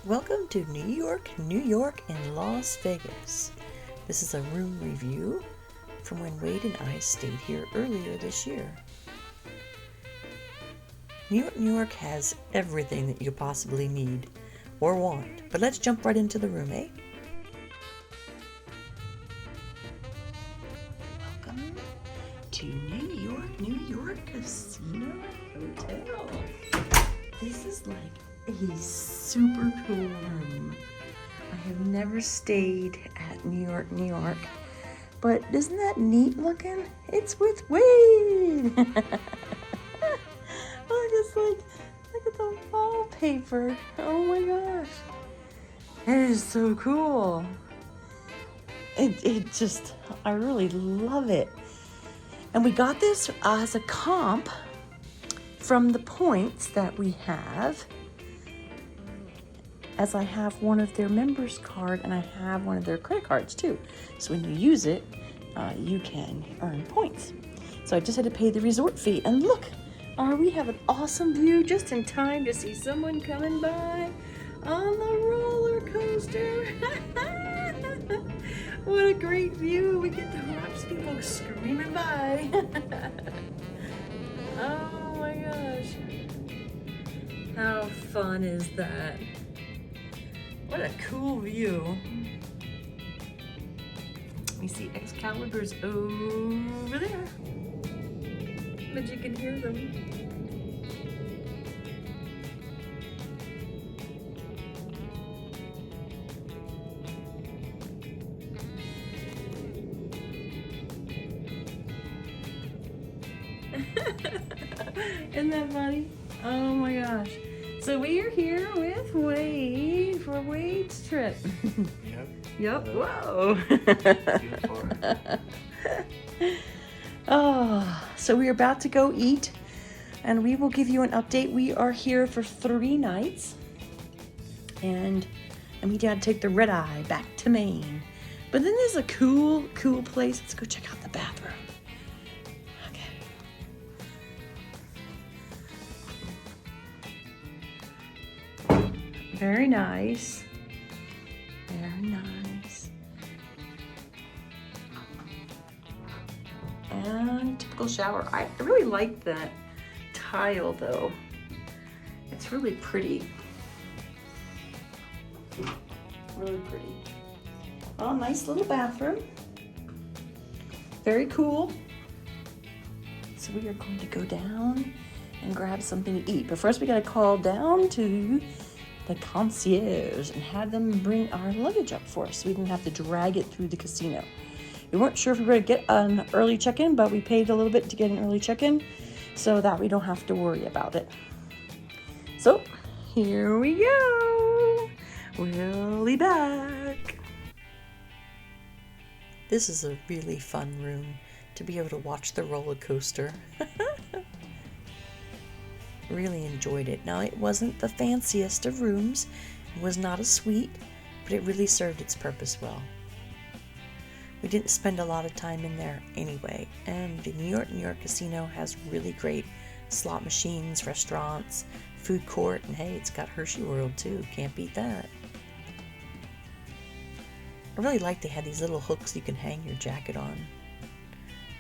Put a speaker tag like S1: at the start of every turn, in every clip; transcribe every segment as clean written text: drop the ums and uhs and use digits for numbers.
S1: Welcome to New York, New York, and Las Vegas. This is a room review from when Wade and I stayed here earlier this year. New York, New York has everything that you possibly need or want, but let's jump right into the room, eh? Welcome to New York Casino Hotel. This is like a super cool room. I have never stayed at New York, New York, but isn't that neat looking? It's with Wade. Look at the wallpaper. Oh my gosh. It is so cool. I really love it. And we got this as a comp from the points that we have, as I have one of their members card and I have one of their credit cards too. So when you use it, you can earn points. So I just had to pay the resort fee. And look, we have an awesome view just in time to see someone coming by on the roller coaster. What a great view. We get to watch people screaming by. Oh my gosh. How fun is that? What a cool view. We see Excalibur's over there. But you can hear them. Isn't that funny? Oh my gosh. So we are here with Wade for Wade's trip. Yep. Whoa. Oh, so we're about to go eat and we will give you an update. We are here for 3 nights and we got to take the red eye back to Maine. But then there's a cool place. Let's go check out the bathroom. Very nice. Very nice. And typical shower. I really like that tile though. It's really pretty. Really pretty. Oh, nice little bathroom. Very cool. So we are going to go down and grab something to eat. But first we gotta call down to the concierge and had them bring our luggage up for us so we didn't have to drag it through the casino. We weren't sure if we were going to get an early check-in, but we paid a little bit to get an early check-in so that we don't have to worry about it. So here we go. We'll be back. This is a really fun room to be able to watch the roller coaster. Really enjoyed it. Now, it wasn't the fanciest of rooms. It was not a suite, but it really served its purpose well. We didn't spend a lot of time in there anyway, and the New York Casino has really great slot machines, restaurants, food court, and hey, it's got Hershey World too. Can't beat that. I really like they had these little hooks you can hang your jacket on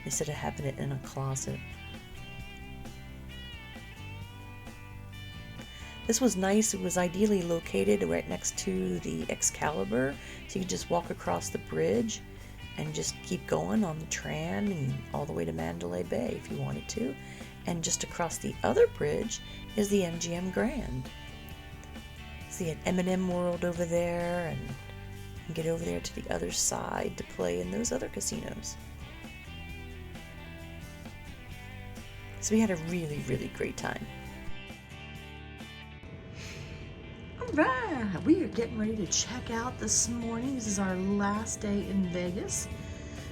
S1: instead of having it in a closet. This was nice. It was ideally located right next to the Excalibur, so you could just walk across the bridge and just keep going on the tram and all the way to Mandalay Bay if you wanted to. And just across the other bridge is the MGM Grand. So you had M&M World over there, and you can get over there to the other side to play in those other casinos. So we had a really, really great time. Alright, we are getting ready to check out this morning. This is our last day in Vegas.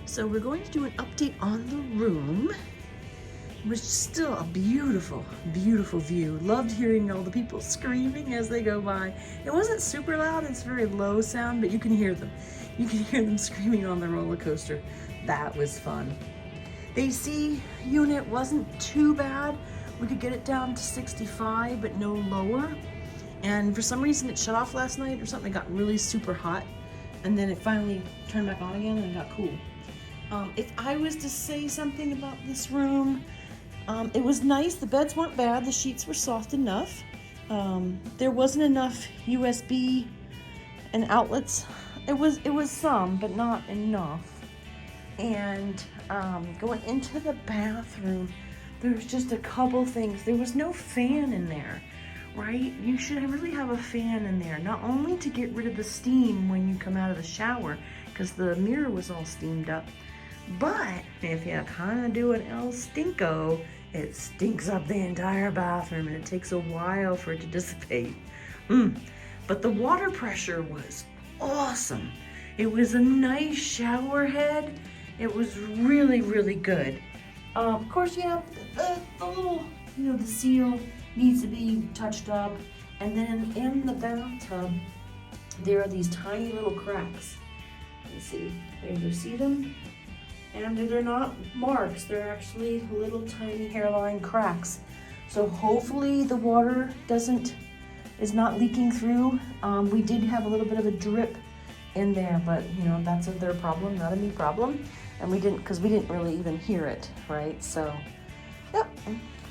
S1: So we're going to do an update on the room, which is still a beautiful, beautiful view. Loved hearing all the people screaming as they go by. It wasn't super loud, it's very low sound, but you can hear them. You can hear them screaming on the roller coaster. That was fun. The AC unit wasn't too bad. We could get it down to 65, but no lower. And for some reason it shut off last night or something. It got really super hot, and then it finally turned back on again and it got cool. If I was to say something about this room, it was nice. The beds weren't bad. The sheets were soft enough. There wasn't enough USB and outlets. It was some, but not enough. And going into the bathroom, there's just a couple things. There was no fan in there, right? You should really have a fan in there, not only to get rid of the steam when you come out of the shower, because the mirror was all steamed up, but if you kind of do an El Stinko, it stinks up the entire bathroom and it takes a while for it to dissipate. But the water pressure was awesome. It was a nice shower head. It was really, really good. Of course, you have the little, the seal needs to be touched up. And then in the bathtub, there are these tiny little cracks. Let me see. There you see them? And they're not marks, they're actually little tiny hairline cracks. So hopefully the water is not leaking through. We did have a little bit of a drip in there, but that's their problem, not a me problem. And because we didn't really even hear it, right? So, yep.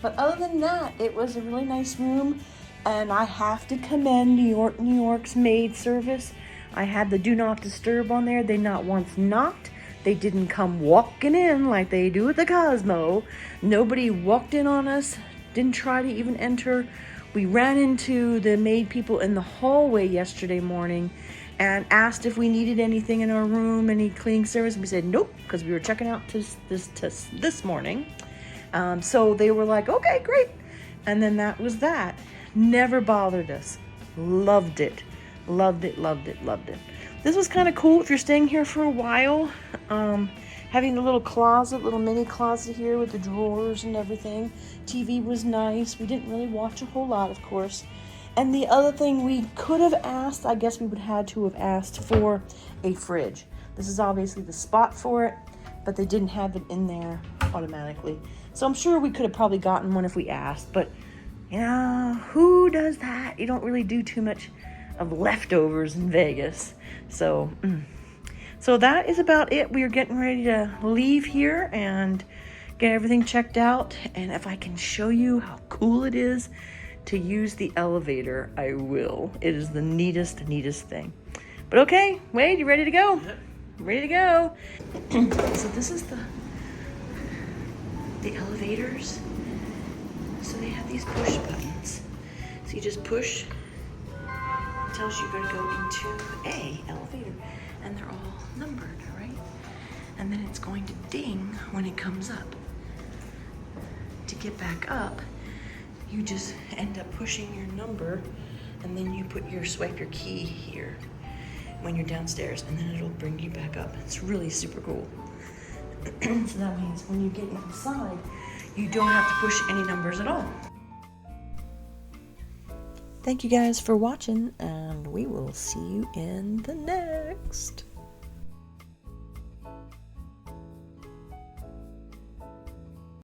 S1: But other than that, it was a really nice room. And I have to commend New York's maid service. I had the do not disturb on there. They not once knocked. They didn't come walking in like they do at the Cosmo. Nobody walked in on us, didn't try to even enter. We ran into the maid people in the hallway yesterday morning and asked if we needed anything in our room, any cleaning service. And we said nope, because we were checking out this morning. So they were like, okay, great. And then that was that. Never bothered us. Loved it. Loved it, loved it, loved it. This was kind of cool if you're staying here for a while. Having the little mini closet here with the drawers and everything. TV was nice. We didn't really watch a whole lot, of course. And the other thing we could have asked, I guess we would have had to have asked for a fridge. This is obviously the spot for it, but they didn't have it in there automatically. So I'm sure we could have probably gotten one if we asked, but who does that? You don't really do too much of leftovers in Vegas. So that is about it. We are getting ready to leave here and get everything checked out. And if I can show you how cool it is to use the elevator, I will. It is the neatest thing. But okay, Wade, you ready to go? Yep. Ready to go. So this is the elevators. So they have these push buttons. So you just push. It tells you you're going to go into a elevator. And they're all numbered, right? And then it's going to ding when it comes up. To get back up, you just end up pushing your number, and then you swipe your key here when you're downstairs, and then it'll bring you back up. It's really super cool. So that means when you get inside, you don't have to push any numbers at all. Thank you guys for watching, and we will see you in the next.